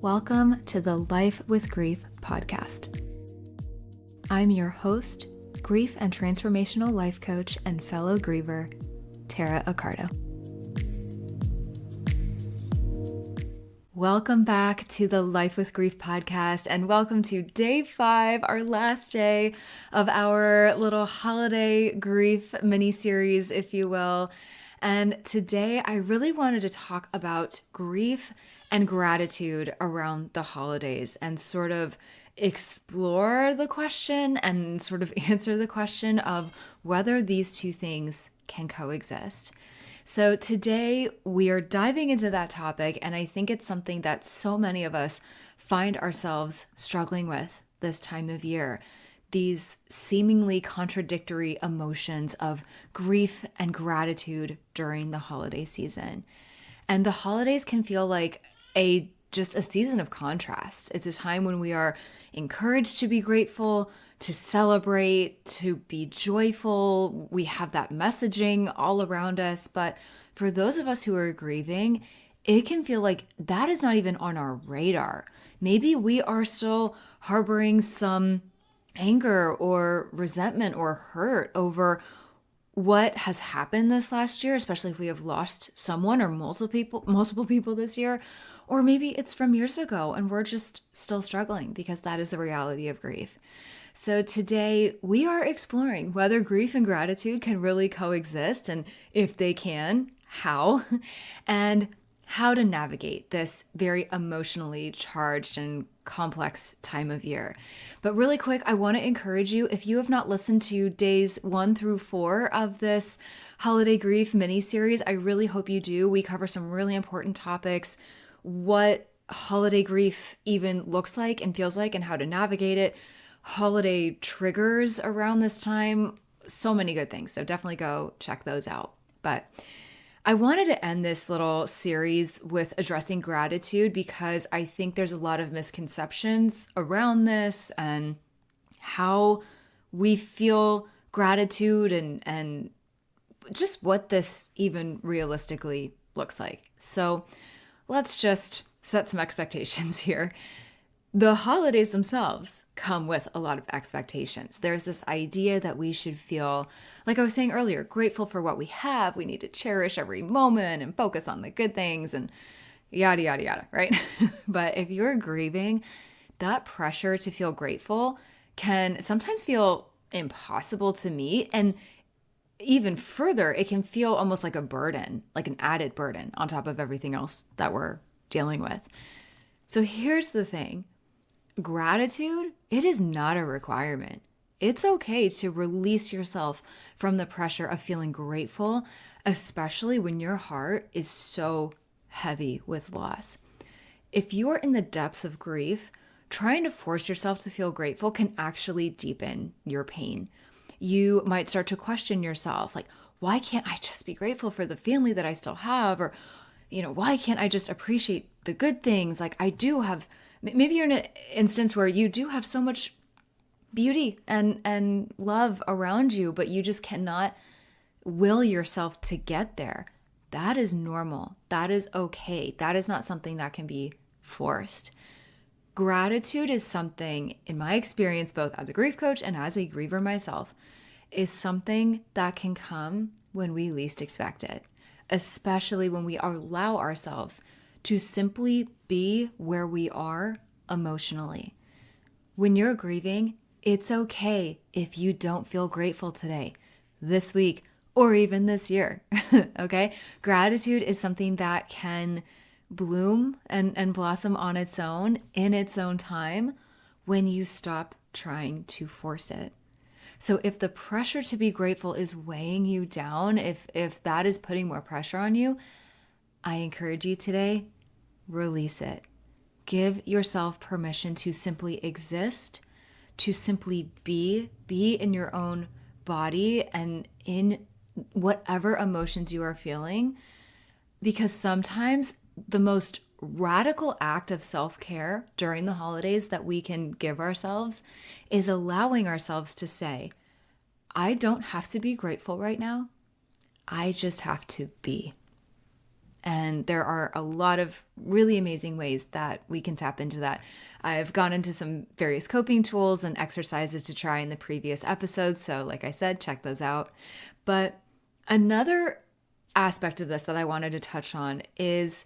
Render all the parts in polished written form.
Welcome to the Life with Grief podcast. I'm your host, grief and transformational life coach and fellow griever, Tara Accardo. Welcome back to the Life with Grief podcast, and welcome to day 5, our last day of our little holiday grief mini-series, if you will. And today I really wanted to talk about grief and gratitude around the holidays and sort of explore the question and sort of answer the question of whether these two things can coexist. So today we are diving into that topic, and I think it's something that so many of us find ourselves struggling with this time of year. These seemingly contradictory emotions of grief and gratitude during the holiday season. And the holidays can feel like just a season of contrast. It's a time when we are encouraged to be grateful, to celebrate, to be joyful. We have that messaging all around us. But for those of us who are grieving, it can feel like that is not even on our radar. Maybe we are still harboring some anger or resentment or hurt over what has happened this last year, especially if we have lost someone or multiple people this year. Or maybe it's from years ago and we're just still struggling because that is the reality of grief. So today we are exploring whether grief and gratitude can really coexist, and if they can, how, and how to navigate this very emotionally charged and complex time of year. But really quick, I want to encourage you, if you have not listened to days 1 through 4 of this holiday grief mini-series, I really hope you do. We cover some really important topics, what holiday grief even looks like and feels like and how to navigate it, holiday triggers around this time, so many good things. So definitely go check those out. But I wanted to end this little series with addressing gratitude because I think there's a lot of misconceptions around this and how we feel gratitude and just what this even realistically looks like. So let's just set some expectations here. The holidays themselves come with a lot of expectations. There's this idea that we should feel, like I was saying earlier, grateful for what we have. We need to cherish every moment and focus on the good things and yada, yada, yada, right? But if you're grieving, that pressure to feel grateful can sometimes feel impossible to meet. And even further, it can feel almost like a burden, like an added burden on top of everything else that we're dealing with. So here's the thing. Gratitude, it is not a requirement. It's okay to release yourself from the pressure of feeling grateful, especially when your heart is so heavy with loss. If you are in the depths of grief, trying to force yourself to feel grateful can actually deepen your pain. You might start to question yourself, like, why can't I just be grateful for the family that I still have? Or, why can't I just appreciate the good things? Like I do have, maybe you're in an instance where you do have so much beauty and love around you, but you just cannot will yourself to get there. That is normal. That is okay. That is not something that can be forced. Gratitude is something, in my experience, both as a grief coach and as a griever myself, is something that can come when we least expect it, especially when we allow ourselves to simply be where we are emotionally. When you're grieving, it's okay if you don't feel grateful today, this week, or even this year, okay? Gratitude is something that can bloom and blossom on its own in its own time when you stop trying to force it. So if the pressure to be grateful is weighing you down, if that is putting more pressure on you, I encourage you today, release it. Give yourself permission to simply exist, to simply be in your own body and in whatever emotions you are feeling, because sometimes the most radical act of self-care during the holidays that we can give ourselves is allowing ourselves to say, I don't have to be grateful right now. I just have to be. And there are a lot of really amazing ways that we can tap into that. I've gone into some various coping tools and exercises to try in the previous episodes. So like I said, check those out. But another aspect of this that I wanted to touch on is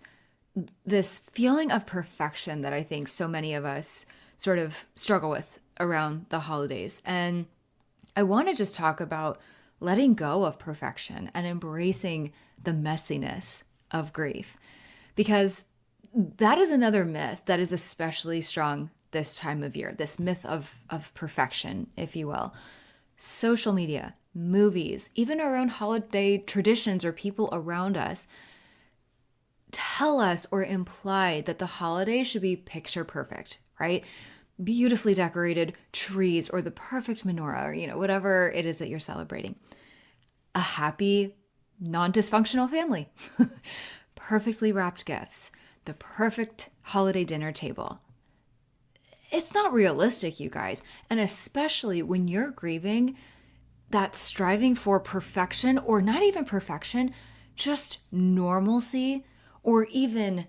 this feeling of perfection that I think so many of us sort of struggle with around the holidays. And I want to just talk about letting go of perfection and embracing the messiness of grief, because that is another myth that is especially strong this time of year, this myth of perfection, if you will. Social media, movies, even our own holiday traditions or people around us tell us or imply that the holiday should be picture perfect, right? Beautifully decorated trees or the perfect menorah or, whatever it is that you're celebrating. A happy, non-dysfunctional family, perfectly wrapped gifts, the perfect holiday dinner table. It's not realistic, you guys. And especially when you're grieving, that striving for perfection, or not even perfection, just normalcy, or even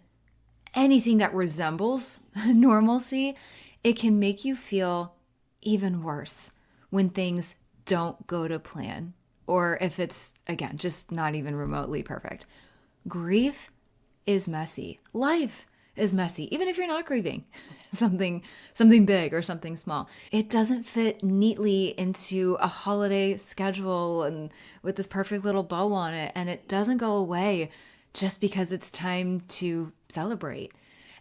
anything that resembles normalcy, it can make you feel even worse when things don't go to plan, or if it's, again, just not even remotely perfect. Grief is messy. Life is messy, even if you're not grieving something big or something small. It doesn't fit neatly into a holiday schedule and with this perfect little bow on it, and it doesn't go away just because it's time to celebrate.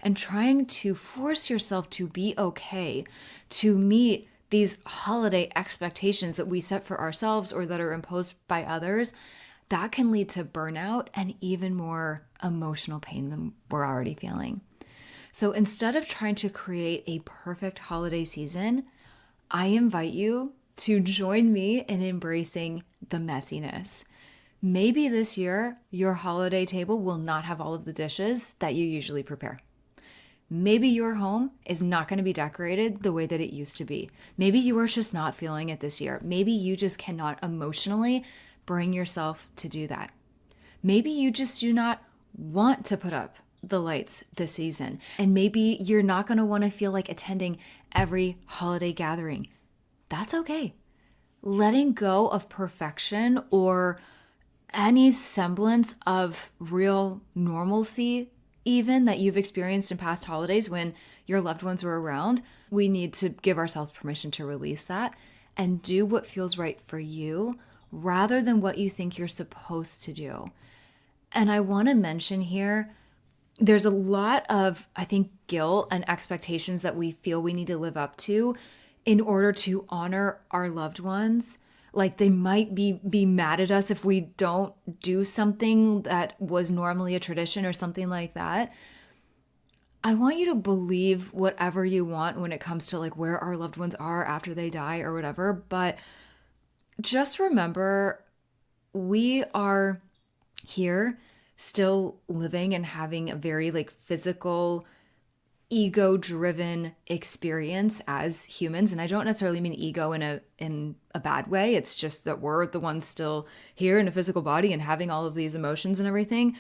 And trying to force yourself to be okay, to meet these holiday expectations that we set for ourselves or that are imposed by others, that can lead to burnout and even more emotional pain than we're already feeling. So instead of trying to create a perfect holiday season, I invite you to join me in embracing the messiness. Maybe this year, your holiday table will not have all of the dishes that you usually prepare. Maybe your home is not going to be decorated the way that it used to be. Maybe you are just not feeling it this year. Maybe you just cannot emotionally bring yourself to do that. Maybe you just do not want to put up the lights this season. And maybe you're not going to want to feel like attending every holiday gathering. That's okay. Letting go of perfection or any semblance of real normalcy, even that you've experienced in past holidays when your loved ones were around, we need to give ourselves permission to release that and do what feels right for you rather than what you think you're supposed to do. And I want to mention here, there's a lot of, I think, guilt and expectations that we feel we need to live up to in order to honor our loved ones. Like they might be mad at us if we don't do something that was normally a tradition or something like that. I want you to believe whatever you want when it comes to like where our loved ones are after they die or whatever. But just remember, we are here still living and having a very like physical, ego-driven experience as humans. And I don't necessarily mean ego in a bad way. It's just that we're the ones still here in a physical body and having all of these emotions and everything.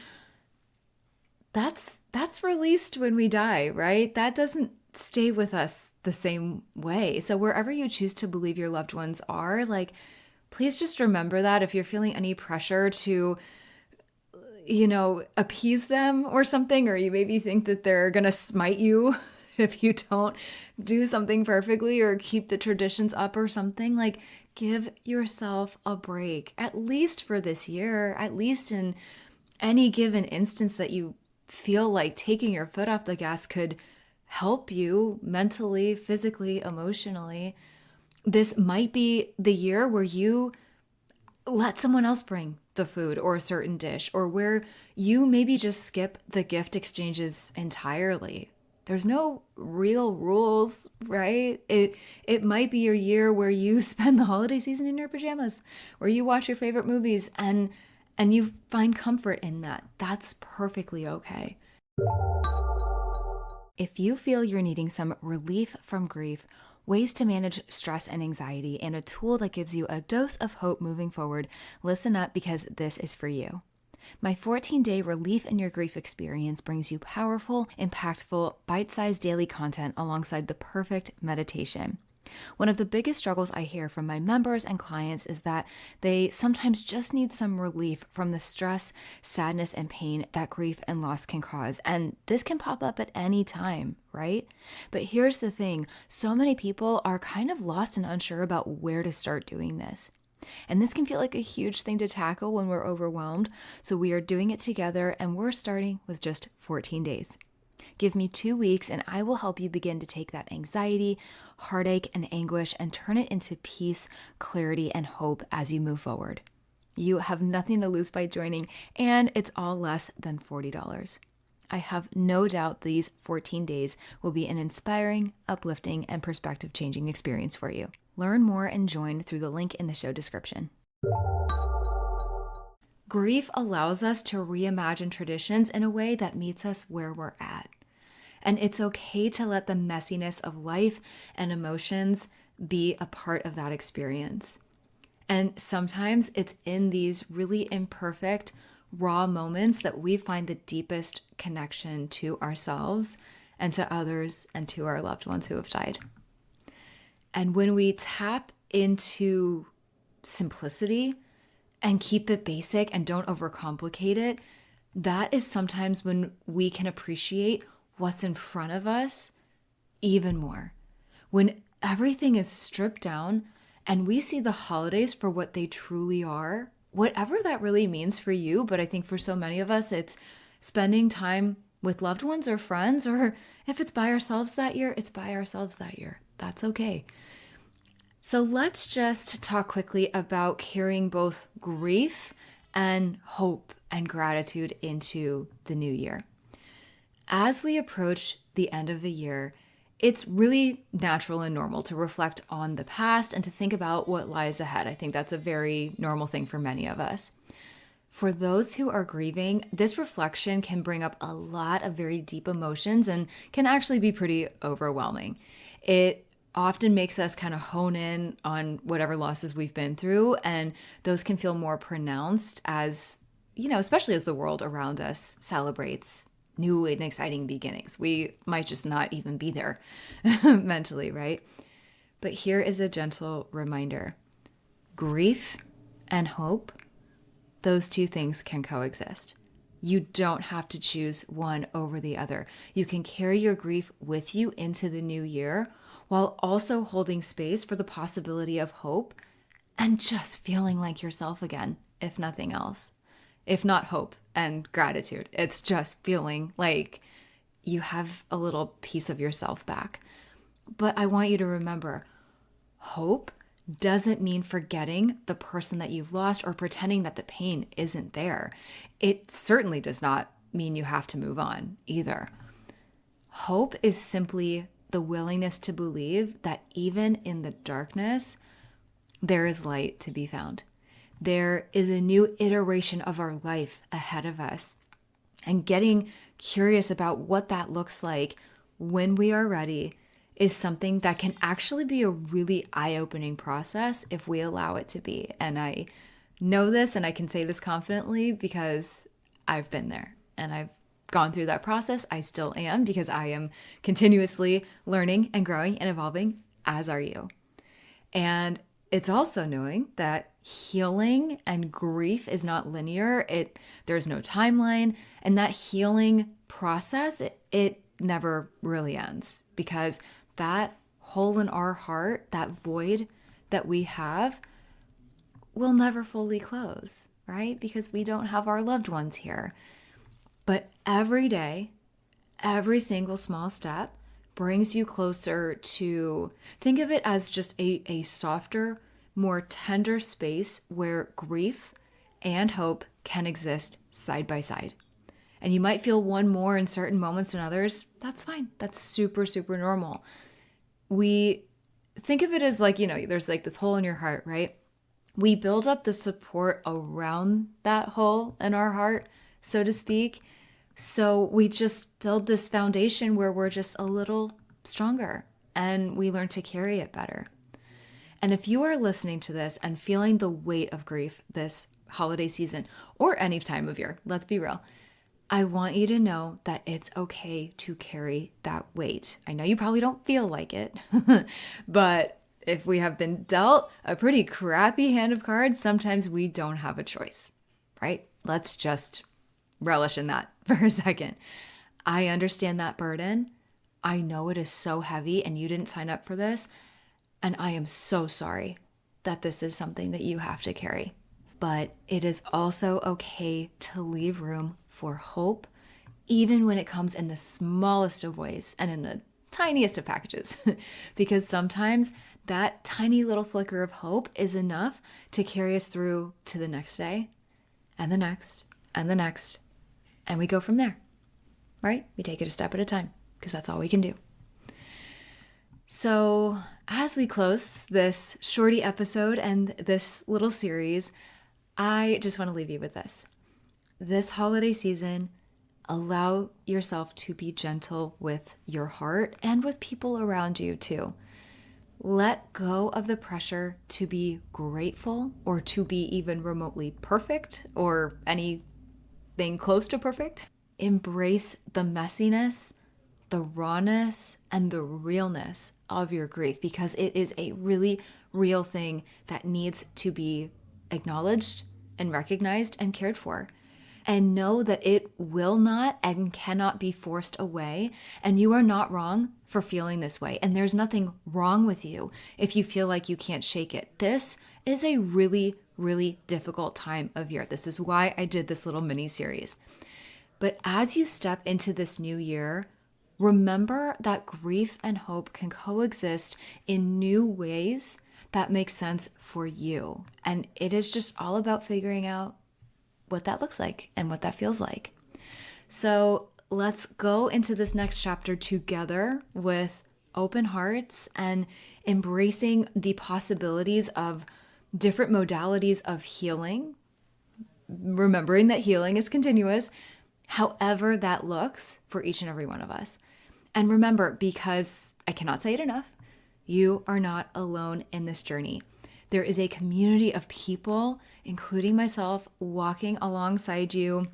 That's released when we die, right? That doesn't stay with us the same way. So wherever you choose to believe your loved ones are, like, please just remember that if you're feeling any pressure to appease them or something, or you maybe think that they're going to smite you if you don't do something perfectly or keep the traditions up or something, like give yourself a break, at least for this year, at least in any given instance that you feel like taking your foot off the gas could help you mentally, physically, emotionally. This might be the year where you let someone else bring the food or a certain dish, or where you maybe just skip the gift exchanges entirely. There's no real rules, right? It might be your year where you spend the holiday season in your pajamas, where you watch your favorite movies and you find comfort in that. That's perfectly okay. If you feel you're needing some relief from grief, ways to manage stress and anxiety, and a tool that gives you a dose of hope moving forward, listen up because this is for you. My 14-day Relief in Your Grief experience brings you powerful, impactful, bite-sized daily content alongside the perfect meditation. One of the biggest struggles I hear from my members and clients is that they sometimes just need some relief from the stress, sadness, and pain that grief and loss can cause. And this can pop up at any time, right? But here's the thing, so many people are kind of lost and unsure about where to start doing this. And this can feel like a huge thing to tackle when we're overwhelmed. So we are doing it together, and we're starting with just 14 days. Give me 2 weeks and I will help you begin to take that anxiety, heartache, and anguish and turn it into peace, clarity, and hope as you move forward. You have nothing to lose by joining, and it's all less than $40. I have no doubt these 14 days will be an inspiring, uplifting, and perspective-changing experience for you. Learn more and join through the link in the show description. Grief allows us to reimagine traditions in a way that meets us where we're at. And it's okay to let the messiness of life and emotions be a part of that experience. And sometimes it's in these really imperfect, raw moments that we find the deepest connection to ourselves and to others and to our loved ones who have died. And when we tap into simplicity and keep it basic and don't overcomplicate it, that is sometimes when we can appreciate what's in front of us even more. When everything is stripped down and we see the holidays for what they truly are, whatever that really means for you, but I think for so many of us, it's spending time with loved ones or friends, or if it's by ourselves that year, it's by ourselves that year. That's okay. So let's just talk quickly about carrying both grief and hope and gratitude into the new year. As we approach the end of the year, it's really natural and normal to reflect on the past and to think about what lies ahead. I think that's a very normal thing for many of us. For those who are grieving, this reflection can bring up a lot of very deep emotions and can actually be pretty overwhelming. It often makes us kind of hone in on whatever losses we've been through, and those can feel more pronounced as, especially as the world around us celebrates new and exciting beginnings. We might just not even be there mentally, right? But here is a gentle reminder. Grief and hope, those two things can coexist. You don't have to choose one over the other. You can carry your grief with you into the new year while also holding space for the possibility of hope and just feeling like yourself again, if nothing else. If not hope and gratitude, it's just feeling like you have a little piece of yourself back. But I want you to remember, hope doesn't mean forgetting the person that you've lost or pretending that the pain isn't there. It certainly does not mean you have to move on either. Hope is simply the willingness to believe that even in the darkness, there is light to be found. There is a new iteration of our life ahead of us. And getting curious about what that looks like when we are ready is something that can actually be a really eye-opening process if we allow it to be. And I know this and I can say this confidently because I've been there and I've gone through that process. I still am, because I am continuously learning and growing and evolving, as are you. And it's also knowing that healing and grief is not linear. There's no timeline, and that healing process, it never really ends, because that hole in our heart, that void that we have, will never fully close, right? Because we don't have our loved ones here. But every day, every single small step brings you closer to, think of it as just a softer, more tender space where grief and hope can exist side by side. And you might feel one more in certain moments than others. That's fine. That's super, super normal. We think of it as like, there's like this hole in your heart, right? We build up the support around that hole in our heart, so to speak. So we just build this foundation where we're just a little stronger and we learn to carry it better. And if you are listening to this and feeling the weight of grief this holiday season or any time of year, let's be real, I want you to know that it's okay to carry that weight. I know you probably don't feel like it, but if we have been dealt a pretty crappy hand of cards, sometimes we don't have a choice, right? Let's just relish in that for a second. I understand that burden. I know it is so heavy and you didn't sign up for this. And I am so sorry that this is something that you have to carry. But it is also okay to leave room for hope, even when it comes in the smallest of ways and in the tiniest of packages. Because sometimes that tiny little flicker of hope is enough to carry us through to the next day and the next and the next. And we go from there, right? We take it a step at a time because that's all we can do. So as we close this shorty episode and this little series, I just want to leave you with this. This holiday season, allow yourself to be gentle with your heart and with people around you too. Let go of the pressure to be grateful or to be even remotely perfect or anything close to perfect. Embrace the messiness, the rawness, and the realness of your grief because it is a really real thing that needs to be acknowledged and recognized and cared for. And know that it will not and cannot be forced away. And you are not wrong for feeling this way. And there's nothing wrong with you if you feel like you can't shake it. This is a really, really difficult time of year. This is why I did this little mini series. But as you step into this new year, remember that grief and hope can coexist in new ways that make sense for you. And it is just all about figuring out what that looks like and what that feels like. So let's go into this next chapter together with open hearts and embracing the possibilities of different modalities of healing, remembering that healing is continuous, however that looks for each and every one of us. And remember, because I cannot say it enough, you are not alone in this journey. There is a community of people, including myself, walking alongside you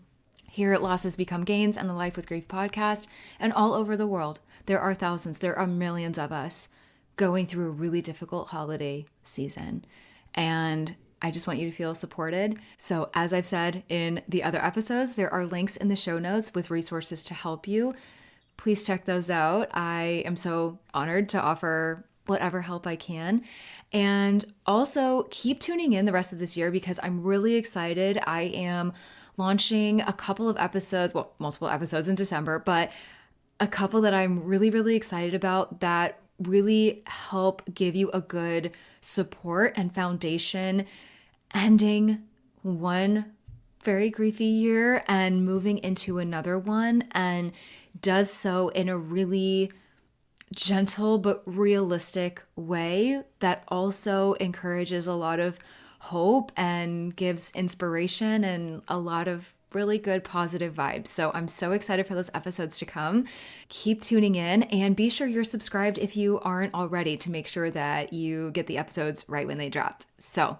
here at Losses Become Gains and the Life with Grief podcast, and all over the world. There are thousands, there are millions of us going through a really difficult holiday season. And I just want you to feel supported. So as I've said in the other episodes, there are links in the show notes with resources to help you. Please check those out. I am so honored to offer whatever help I can. And also keep tuning in the rest of this year because I'm really excited. I am launching a couple of episodes, well, multiple episodes in December, but a couple that I'm really, really excited about that really help give you a good support and foundation ending one very griefy year and moving into another one, and does so in a really gentle but realistic way that also encourages a lot of hope and gives inspiration and a lot of really good positive vibes. So I'm so excited for those episodes to come. Keep tuning in and be sure you're subscribed if you aren't already to make sure that you get the episodes right when they drop. So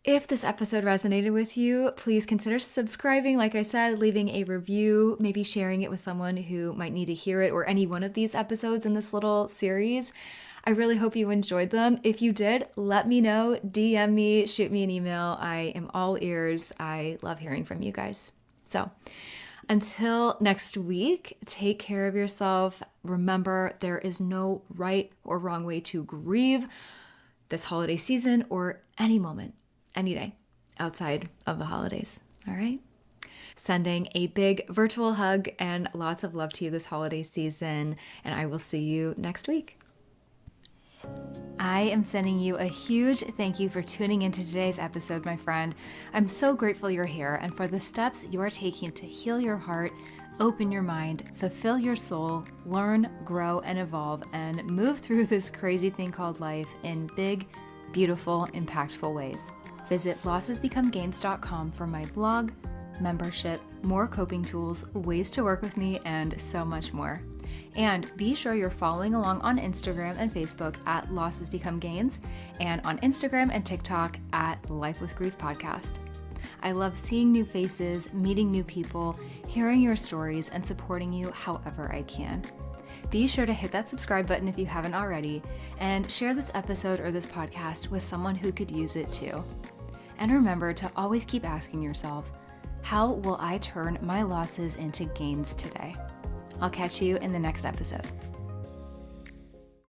if this episode resonated with you, please consider subscribing, like I said, leaving a review, maybe sharing it with someone who might need to hear it or any one of these episodes in this little series. I really hope you enjoyed them. If you did, let me know, DM me, shoot me an email. I am all ears. I love hearing from you guys. So until next week, take care of yourself. Remember, there is no right or wrong way to grieve this holiday season or any moment, any day outside of the holidays. All right. Sending a big virtual hug and lots of love to you this holiday season. And I will see you next week. I am sending you a huge thank you for tuning into today's episode, my friend. I'm so grateful you're here and for the steps you're taking to heal your heart, open your mind, fulfill your soul, learn, grow, and evolve, and move through this crazy thing called life in big, beautiful, impactful ways. Visit lossesbecomegains.com for my blog, membership, more coping tools, ways to work with me, and so much more. And be sure you're following along on Instagram and Facebook at Losses Become Gains, and on Instagram and TikTok at Life with Grief Podcast. I love seeing new faces, meeting new people, hearing your stories, and supporting you however I can. Be sure to hit that subscribe button if you haven't already, and share this episode or this podcast with someone who could use it too. And remember to always keep asking yourself, how will I turn my losses into gains today? I'll catch you in the next episode.